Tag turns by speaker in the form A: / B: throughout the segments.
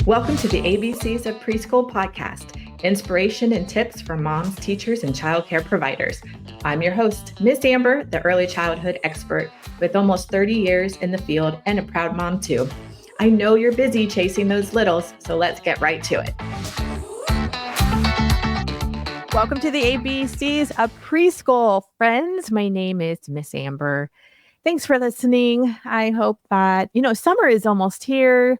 A: Welcome to the ABCs of Preschool podcast, inspiration and tips for moms, teachers, and childcare providers. I'm your host, Miss Amber, the early childhood expert with almost 30 years in the field and a proud mom too. I know you're busy chasing those littles, so let's get right to it. Welcome to the ABCs of Preschool, friends. My name is Miss Amber. Thanks for listening. I hope that, summer is almost here.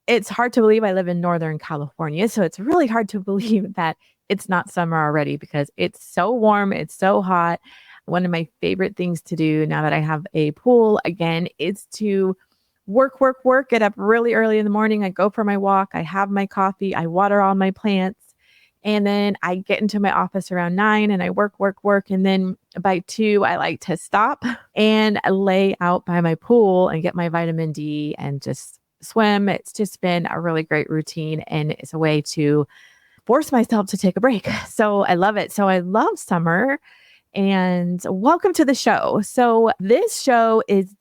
A: It's hard to believe I live in Northern California, so it's really hard to believe that it's not summer already because it's so warm, it's so hot. One of my favorite things to do now that I have a pool again is to work, get up really early in the morning. I go for my walk, I have my coffee, I water all my plants, and then I get into my office around 9 and I work. And then by 2, I like to stop and lay out by my pool and get my vitamin D and just swim. It's just been a really great routine and it's a way to force myself to take a break. So I love it. So I love summer and welcome to the show. So this episode is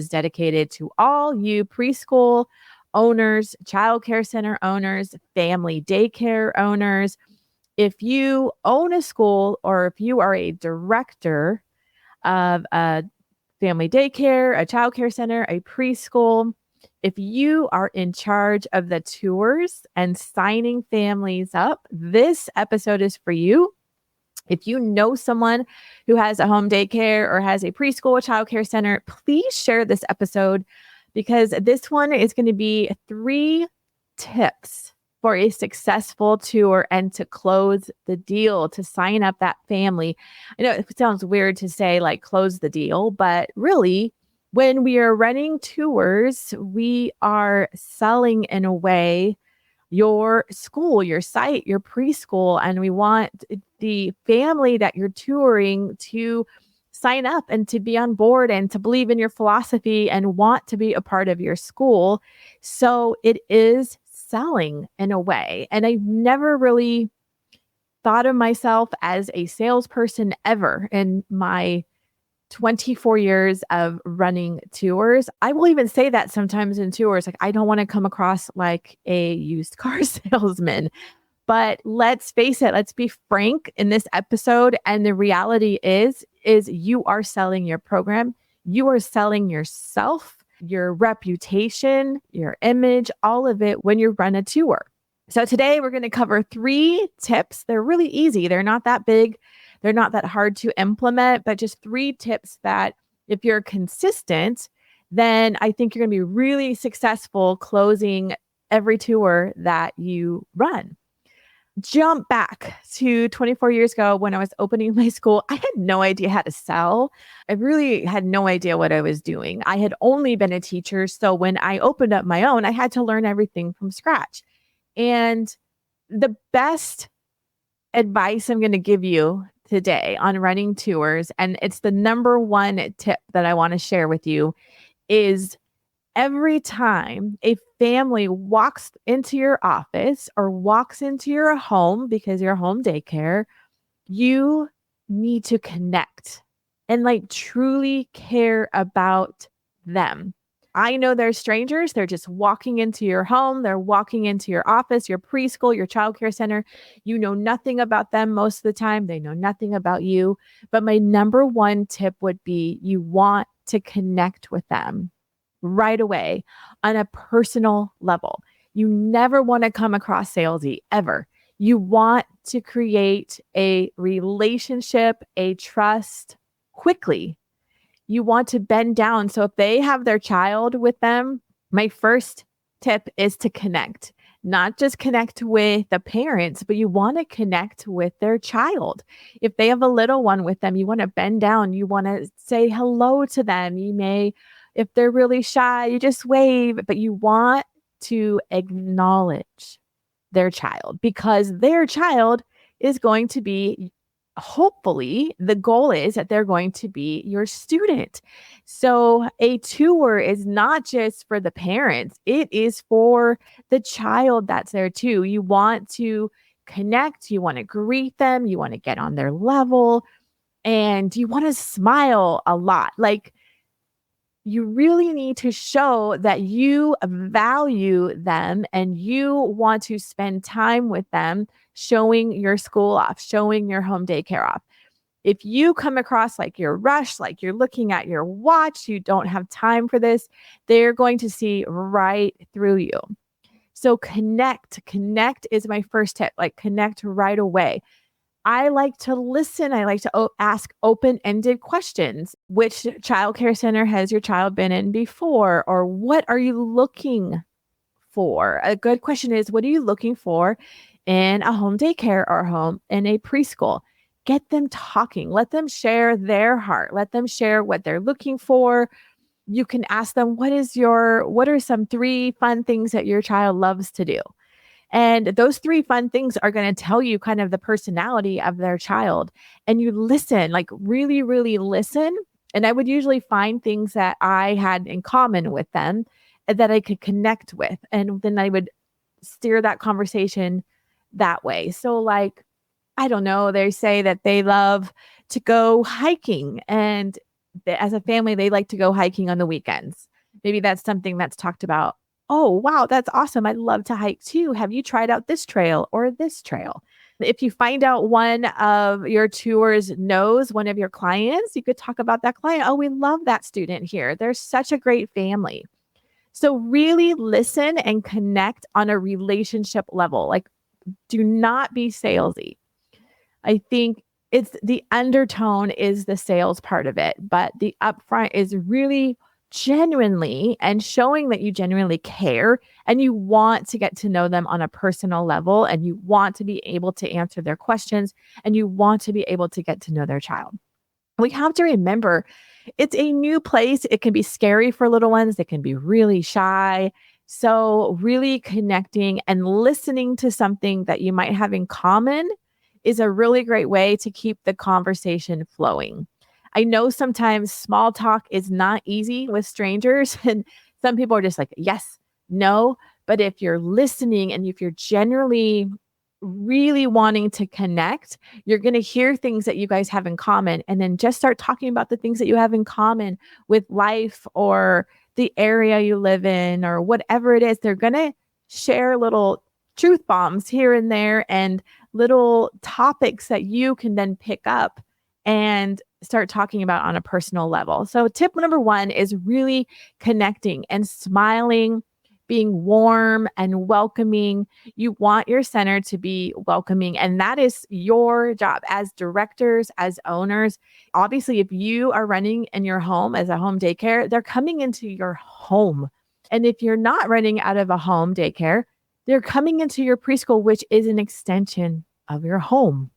A: dedicated to all you preschool owners, childcare center owners, family daycare owners. If you own a school or if you are a director of a family daycare, a childcare center, a preschool. If you are in charge of the tours and signing families up, this episode is for you. If you know someone who has a home daycare or has a preschool, childcare center, please share this episode because this one is going to be 3 tips for a successful tour and to close the deal, to sign up that family. I know it sounds weird to say like close the deal, but really when we are running tours, we are selling in a way your school, your site, your preschool, and we want the family that you're touring to sign up and to be on board and to believe in your philosophy and want to be a part of your school. So it is selling in a way. And I've never really thought of myself as a salesperson ever in my 24 years of running tours. I will even say that sometimes in tours, like I don't want to come across like a used car salesman. But let's face it, let's be frank in this episode. And the reality is you are selling your program. You are selling yourself, your reputation, your image, all of it when you run a tour. So today we're going to cover 3 tips. They're really easy. They're not that big. They're not that hard to implement, but just 3 tips that if you're consistent, then I think you're going to be really successful closing every tour that you run. Jump back to 24 years ago when I was opening my school. I had no idea how to sell. I really had no idea what I was doing. I had only been a teacher. So when I opened up my own, I had to learn everything from scratch. And the best advice I'm going to give you today on running tours, and it's the number 1 tip that I want to share with you, is every time a family walks into your office or walks into your home because you're home daycare, you need to connect and like truly care about them. I know they're strangers. They're just walking into your home. They're walking into your office, your preschool, your childcare center. You know nothing about them most of the time. They know nothing about you. But my number 1 tip would be you want to connect with them right away on a personal level. You never want to come across salesy ever. You want to create a relationship, a trust quickly. You want to bend down. So if they have their child with them, my first tip is to connect, not just connect with the parents, but you want to connect with their child. If they have a little one with them, you want to bend down. You want to say hello to them. You may, if they're really shy, you just wave, but you want to acknowledge their child because their child is going to be, hopefully, the goal is that they're going to be your student. So a tour is not just for the parents, it is for the child that's there too. You want to connect, you want to greet them, you want to get on their level, and you want to smile a lot. Like You really need to show that you value them and you want to spend time with them, showing your school off, showing your home daycare off. If you come across like you're rushed, like you're looking at your watch, you don't have time for this, they're going to see right through you. So connect. Connect is my first tip. Like connect right away. I like to listen. I like to ask open ended questions. Which childcare center has your child been in before? Or what are you looking for? A good question is, what are you looking for in a home daycare or home in a preschool? Get them talking. Let them share their heart. Let them share what they're looking for. You can ask them, what are some 3 fun things that your child loves to do? And those 3 fun things are going to tell you kind of the personality of their child. And you listen, like really, really listen. And I would usually find things that I had in common with them and that I could connect with. And then I would steer that conversation that way. So, like, I don't know, they say that they love to go hiking. And as a family, they like to go hiking on the weekends. Maybe that's something that's talked about. Oh, wow, that's awesome. I'd love to hike too. Have you tried out this trail or this trail? If you find out one of your tours knows one of your clients, you could talk about that client. Oh, we love that student here. They're such a great family. So, really listen and connect on a relationship level. Like, do not be salesy. I think it's the undertone is the sales part of it, but the upfront is really genuinely and showing that you genuinely care and you want to get to know them on a personal level and you want to be able to answer their questions and you want to be able to get to know their child. We have to remember it's a new place. It can be scary for little ones. They can be really shy. So, really connecting and listening to something that you might have in common is a really great way to keep the conversation flowing. I know sometimes small talk is not easy with strangers, and some people are just like, yes, no. But if you're listening and if you're generally really wanting to connect, you're going to hear things that you guys have in common and then just start talking about the things that you have in common with life or the area you live in or whatever it is. They're going to share little truth bombs here and there and little topics that you can then pick up and start talking about on a personal level. So tip number 1 is really connecting and smiling, being warm and welcoming. You want your center to be welcoming, and that is your job as directors, as owners. Obviously, if you are running in your home as a home daycare, they're coming into your home. And if you're not running out of a home daycare, they're coming into your preschool, which is an extension of your home.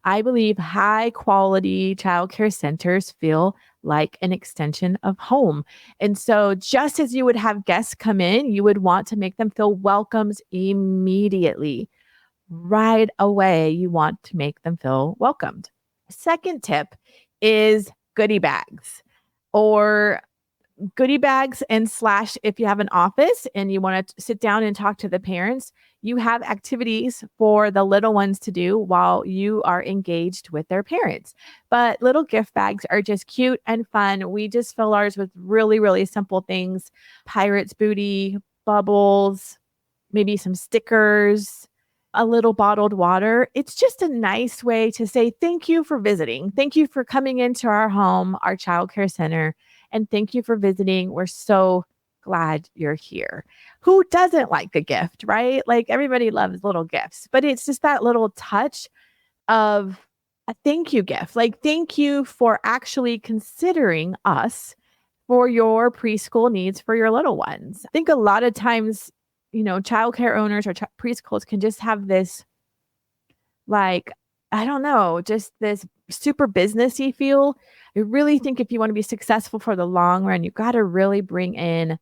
A: I believe high quality childcare centers feel like an extension of home. And so, just as you would have guests come in, you would want to make them feel welcomed immediately. Right away, you want to make them feel welcomed. Second tip is goodie bags or goodie bags and slash if you have an office and you want to sit down and talk to the parents, you have activities for the little ones to do while you are engaged with their parents. But little gift bags are just cute and fun. We just fill ours with really, really simple things: pirate's booty, bubbles, maybe some stickers, a little bottled water. It's just a nice way to say thank you for visiting. Thank you for coming into our home, our childcare center, and thank you for visiting. We're so glad you're here. Who doesn't like a gift, right? Like everybody loves little gifts, but it's just that little touch of a thank you gift. Like, thank you for actually considering us for your preschool needs for your little ones. I think a lot of times, childcare owners or preschools can just have this, like, I don't know, just this super businessy feel. I really think if you want to be successful for the long run, you've got to really bring in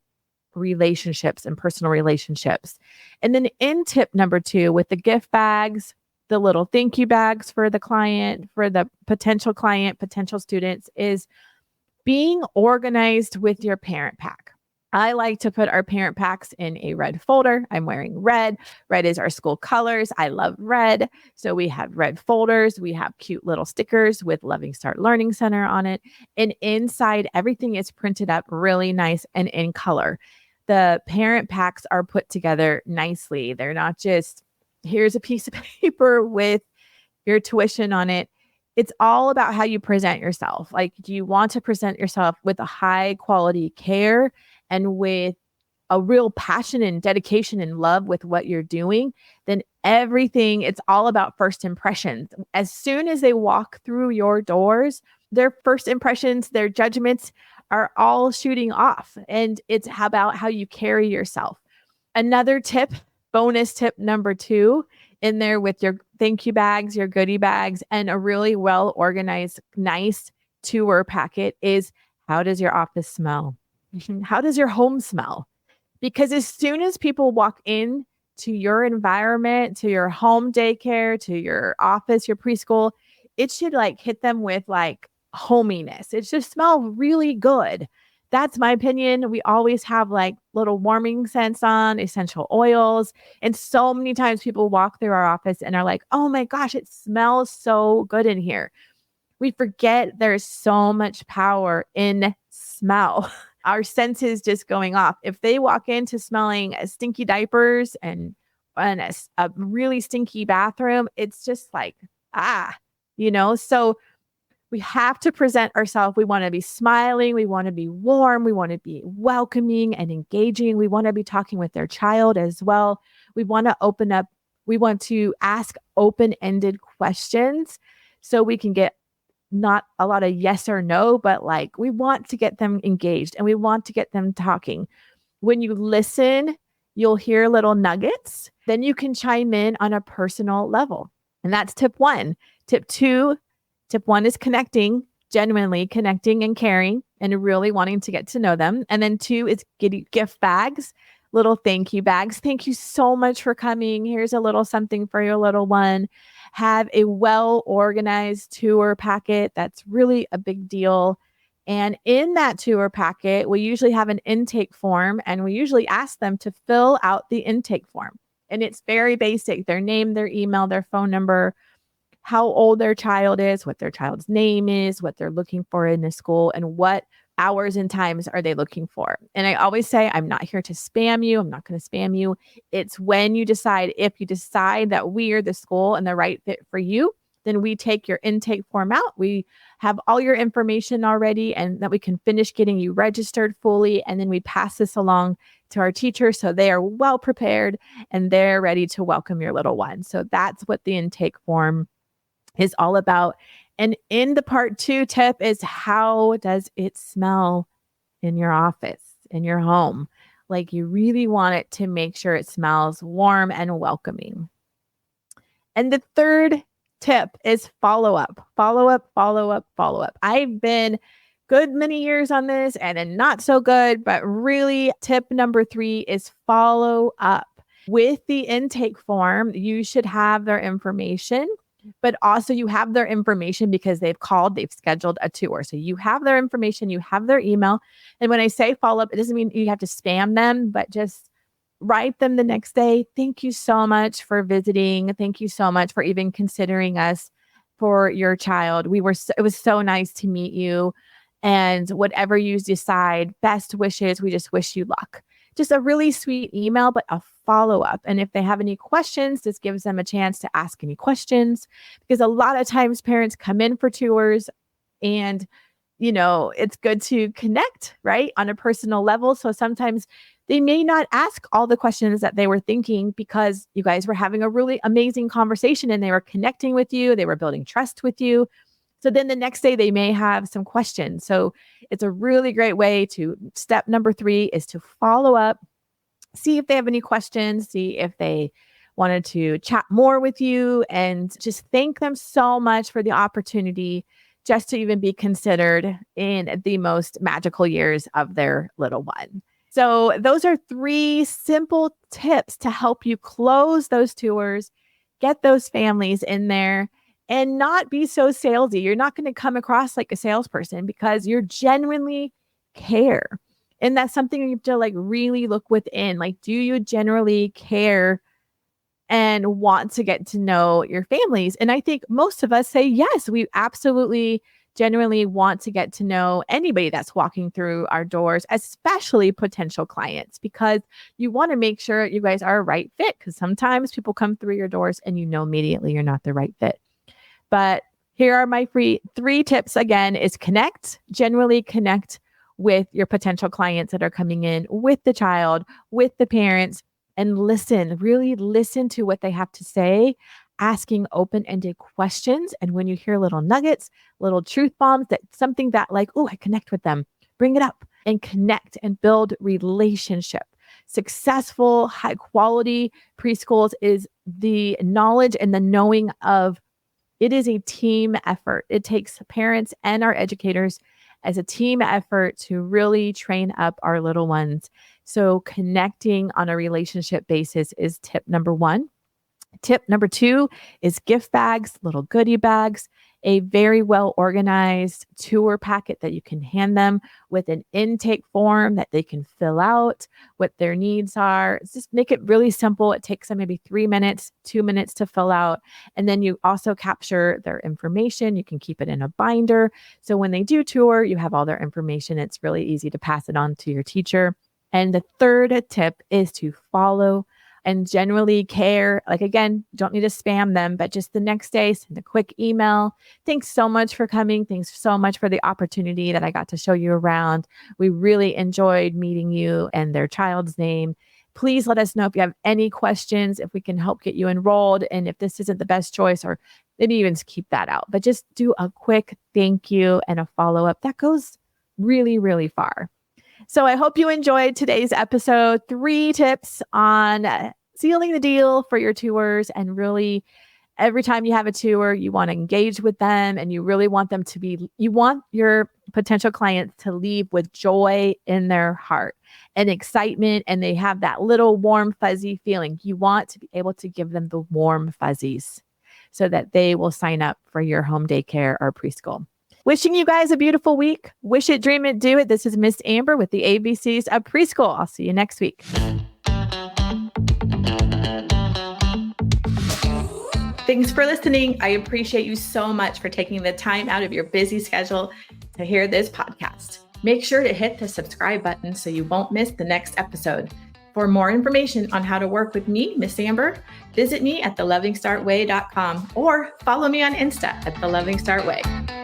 A: relationships and personal relationships. And then in tip number 2 with the gift bags, the little thank you bags for the client, for the potential client, potential students, is being organized with your parent pack. I like to put our parent packs in a red folder. I'm wearing red. Red is our school colors. I love red. So we have red folders. We have cute little stickers with Loving Start Learning Center on it. And inside, everything is printed up really nice and in color. The parent packs are put together nicely. They're not just, here's a piece of paper with your tuition on it. It's all about how you present yourself. Like, do you want to present yourself with a high quality care and with a real passion and dedication and love with what you're doing? Then everything, it's all about first impressions. As soon as they walk through your doors, their first impressions, their judgments are all shooting off. And it's about how you carry yourself. Another tip, bonus tip number 2, in there with your thank you bags, your goodie bags, and a really well organized, nice tour packet is, how does your office smell? How does your home smell? Because as soon as people walk in to your environment, to your home daycare, to your office, your preschool, it should like hit them with like hominess. It should smell really good. That's my opinion. We always have like little warming scents on, essential oils. And so many times people walk through our office and are like, oh my gosh, it smells so good in here. We forget there's so much power in smell. Our senses just going off. If they walk into smelling stinky diapers and a really stinky bathroom, it's just like, so we have to present ourselves. We want to be smiling. We want to be warm. We want to be welcoming and engaging. We want to be talking with their child as well. We want to open up. We want to ask open-ended questions so we can get not a lot of yes or no, but like we want to get them engaged and we want to get them talking. When you listen, you'll hear little nuggets. Then you can chime in on a personal level. And that's tip 1. Tip 1 is connecting, genuinely connecting and caring and really wanting to get to know them. And then 2 is getting gift bags, little thank you bags. Thank you so much for coming. Here's a little something for your little one. Have a well-organized tour packet. That's really a big deal. And in that tour packet, we usually have an intake form and we usually ask them to fill out the intake form. And it's very basic, their name, their email, their phone number, how old their child is, what their child's name is, what they're looking for in the school, and what hours and times are they looking for. And I always say, I'm not here to spam you. I'm not going to spam you. It's when you decide, if you decide that we are the school and the right fit for you, then we take your intake form out. We have all your information already and that we can finish getting you registered fully. And then we pass this along to our teachers so they are well prepared and they're ready to welcome your little one. So that's what the intake form is all about. And in the part 2 tip is, how does it smell in your office, in your home? Like, you really want it to make sure it smells warm and welcoming. And the third tip is follow up, follow up, follow up, follow up. I've been good many years on this and then not so good, but really tip number 3 is follow up. With the intake form, you should have their information, but also you have their information because they've called, they've scheduled a tour. So you have their information, you have their email. And when I say follow up, it doesn't mean you have to spam them, but just write them the next day. Thank you so much for visiting. Thank you so much for even considering us for your child. It was so nice to meet you. And whatever you decide, best wishes. We just wish you luck. Just a really sweet email, but a follow-up. And if they have any questions, this gives them a chance to ask any questions, because a lot of times parents come in for tours and, it's good to connect, right, on a personal level. So sometimes they may not ask all the questions that they were thinking because you guys were having a really amazing conversation and they were connecting with you. They were building trust with you. So then the next day they may have some questions. So it's a really great way to, step number 3 is to follow up, see if they have any questions, see if they wanted to chat more with you, and just thank them so much for the opportunity just to even be considered in the most magical years of their little one. So those are 3 simple tips to help you close those tours, get those families in there, and not be so salesy. You're not going to come across like a salesperson because you're genuinely care. And that's something you have to like really look within. Like, do you generally care and want to get to know your families? And I think most of us say yes, we absolutely genuinely want to get to know anybody that's walking through our doors, especially potential clients, because you want to make sure you guys are a right fit. Because sometimes people come through your doors and you know immediately you're not the right fit. But here are my three tips again is generally connect with your potential clients that are coming in, with the child, with the parents, and really listen to what they have to say, asking open-ended questions. And when you hear little nuggets, little truth bombs, that something that like, oh, I connect with them, bring it up and connect and build relationship. Successful, high quality preschools is the knowledge and the knowing of it is a team effort. It takes parents and our educators as a team effort to really train up our little ones. So connecting on a relationship basis is tip number one. Tip number two is gift bags, little goodie bags, a very well organized tour packet that you can hand them with an intake form that they can fill out, what their needs are. Just make it really simple. It takes them maybe 3 minutes, 2 minutes to fill out. And then you also capture their information. You can keep it in a binder. So when they do tour, you have all their information. It's really easy to pass it on to your teacher. And the third tip is to follow and generally care. Like, again, don't need to spam them, but just the next day, send a quick email. Thanks so much for coming. Thanks so much for the opportunity that I got to show you around. We really enjoyed meeting you and their child's name. Please let us know if you have any questions, if we can help get you enrolled, and if this isn't the best choice, or maybe even keep that out. But just do a quick thank you and a follow-up. That goes really, really far. So I hope you enjoyed today's episode. 3 tips on sealing the deal for your tours. And really, every time you have a tour, you want to engage with them and you really want them to you want your potential clients to leave with joy in their heart and excitement. And they have that little warm, fuzzy feeling. You want to be able to give them the warm fuzzies so that they will sign up for your home daycare or preschool. Wishing you guys a beautiful week. Wish it, dream it, do it. This is Miss Amber with the ABCs of Preschool. I'll see you next week. Thanks for listening. I appreciate you so much for taking the time out of your busy schedule to hear this podcast. Make sure to hit the subscribe button so you won't miss the next episode. For more information on how to work with me, Miss Amber, visit me at thelovingstartway.com or follow me on Insta at thelovingstartway.